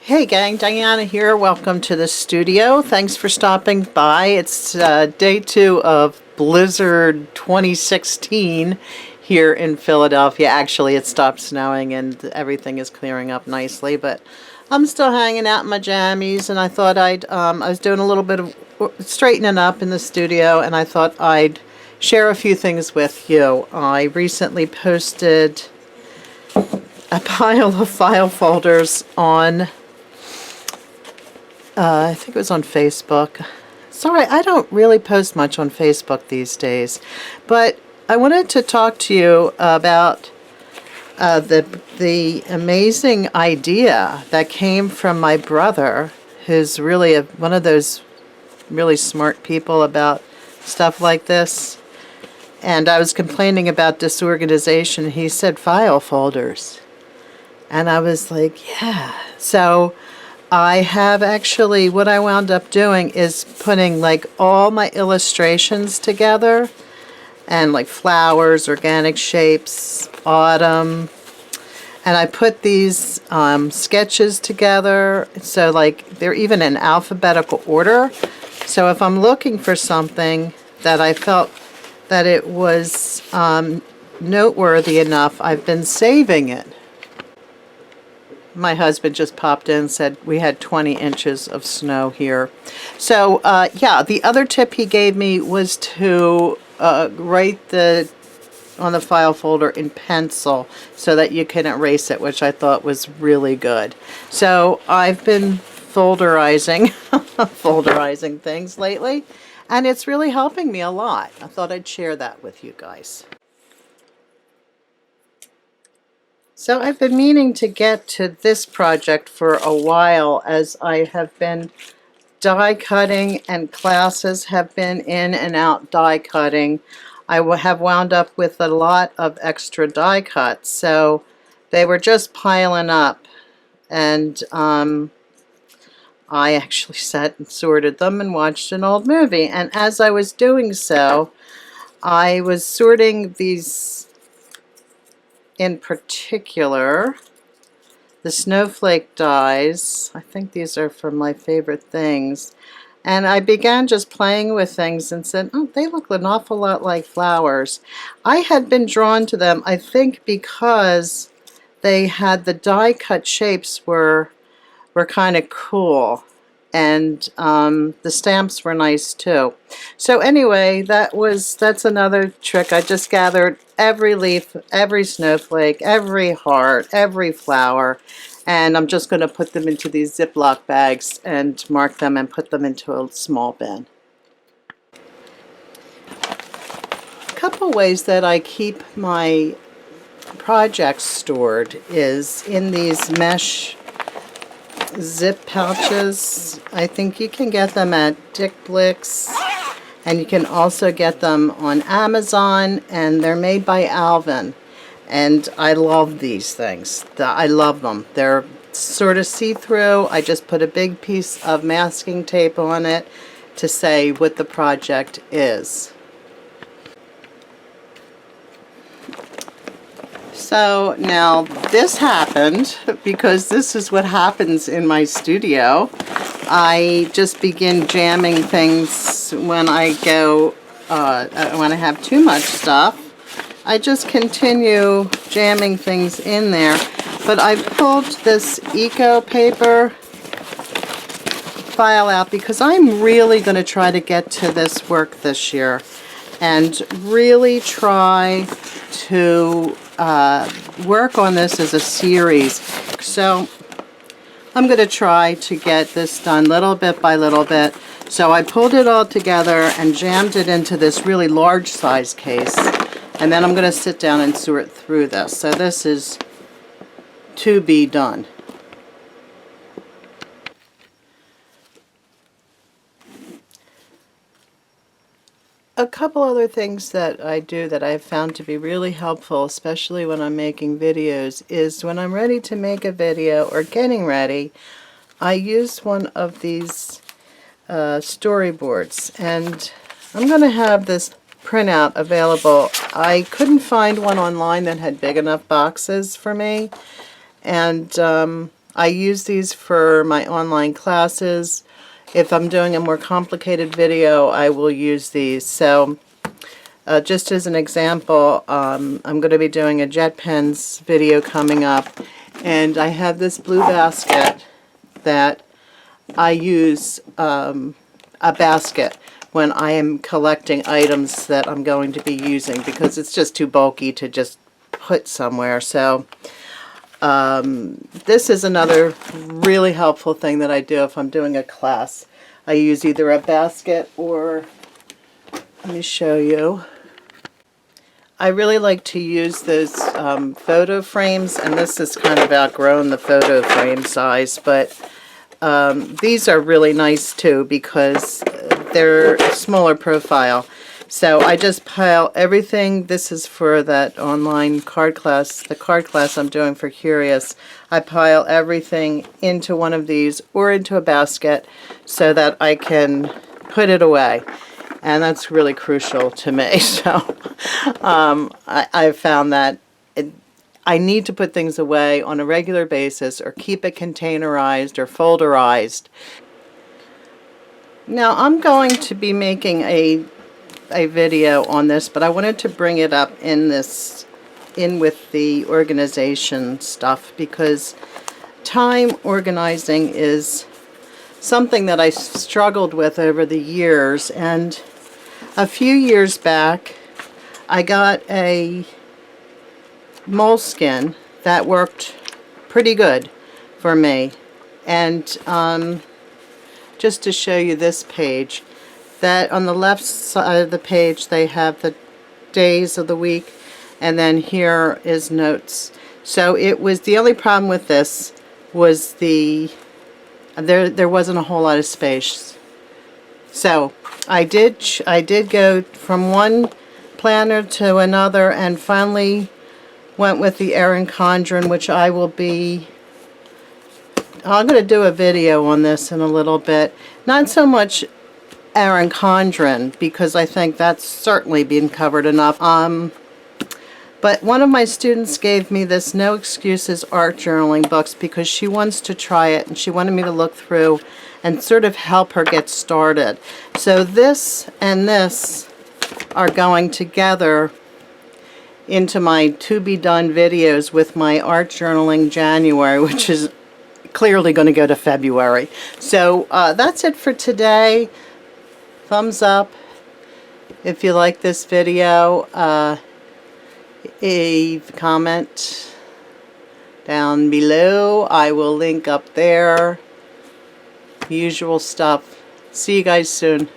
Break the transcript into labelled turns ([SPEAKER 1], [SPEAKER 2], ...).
[SPEAKER 1] Hey gang, Diana here. Welcome to the studio. Thanks for stopping by. It's day 2 of Blizzard 2016 here in Philadelphia. Actually, it stopped snowing and everything is clearing up nicely, but I'm still hanging out in my jammies, and I thought I was doing a little bit of straightening up in the studio, and I thought I'd share a few things with you. I recently posted a pile of file folders on I think it was on Facebook. Sorry, I don't really post much on Facebook these days, but I wanted to talk to you about the amazing idea that came from my brother, who's really one of those really smart people about stuff like this. And I was complaining about disorganization. He said file folders. And I was like, yeah. So I have actually, what I wound up doing is putting like all my illustrations together, and like flowers, organic shapes, autumn, and I put these sketches together, so like they're even in alphabetical order. So if I'm looking for something that I felt that it was noteworthy enough, I've been saving it. My husband just popped in and said we had 20 inches of snow here. So, yeah, the other tip he gave me was to write on the file folder in pencil so that you can erase it, which I thought was really good. So I've been folderizing, folderizing things lately, and it's really helping me a lot. I thought I'd share that with you guys. So I've been meaning to get to this project for a while, as I have been die cutting and classes have been in and out die cutting. I have wound up with a lot of extra die cuts, so they were just piling up, and I actually sat and sorted them and watched an old movie. And as I was doing so, I was sorting these, in particular, the snowflake dies. I think these are from my favorite things. And I began just playing with things and said, oh, they look an awful lot like flowers. I had been drawn to them, I think, because they had the die cut shapes were kind of cool. And the stamps were nice too. So anyway, that's another trick. I just gathered every leaf, every snowflake, every heart, every flower, and I'm just going to put them into these Ziploc bags and mark them and put them into a small bin. A couple ways that I keep my projects stored is in these mesh zip pouches. I think you can get them at Dick Blick's, and you can also get them on Amazon, and they're made by Alvin, and I love these things. I love them. They're sort of see-through. I just put a big piece of masking tape on it to say what the project is. So now this happened because this is what happens in my studio. I just begin jamming things when I go, when I have too much stuff. I just continue jamming things in there. But I pulled this eco paper file out because I'm really going to try to get to this work this year and really try to work on this as a series. So I'm going to try to get this done little bit by little bit. So I pulled it all together and jammed it into this really large size case, and then I'm going to sit down and sort through this. So this is to be done. A couple other things that I do that I've found to be really helpful, especially when I'm making videos, is when I'm ready to make a video or getting ready, I use one of these storyboards, and I'm going to have this printout available. I couldn't find one online that had big enough boxes for me, and I use these for my online classes. If I'm doing a more complicated video, I will use these. So just as an example, I'm going to be doing a jet pens video coming up, and I have this blue basket that I use a basket when I am collecting items that I'm going to be using, because it's just too bulky to just put somewhere. So this is another really helpful thing that I do if I'm doing a class. I use either a basket or, let me show you. I really like to use those photo frames, and this has kind of outgrown the photo frame size, but these are really nice too because they're a smaller profile. So I just pile everything. This is for that online card class, the card class I'm doing for Curious. I pile everything into one of these or into a basket so that I can put it away. And that's really crucial to me. So I've found that I need to put things away on a regular basis or keep it containerized or folderized. Now I'm going to be making a video on this, but I wanted to bring it up in with the organization stuff, because time organizing is something that I struggled with over the years. And a few years back I got a Moleskine that worked pretty good for me. And just to show you this page, that on the left side of the page they have the days of the week, and then here is notes. So it was, the only problem with this was there wasn't a whole lot of space. So I did go from one planner to another, and finally went with the Erin Condren, which I'm going to do a video on this in a little bit. Not so much Erin Condren, because I think that's certainly been covered enough. But one of my students gave me this No Excuses art journaling books because she wants to try it, and she wanted me to look through and sort of help her get started. So this and this are going together into my to be done videos with my art journaling January, which is clearly going to go to February. So that's it for today. Thumbs up if you like this video. A comment down below. I will link up there. Usual stuff. See you guys soon.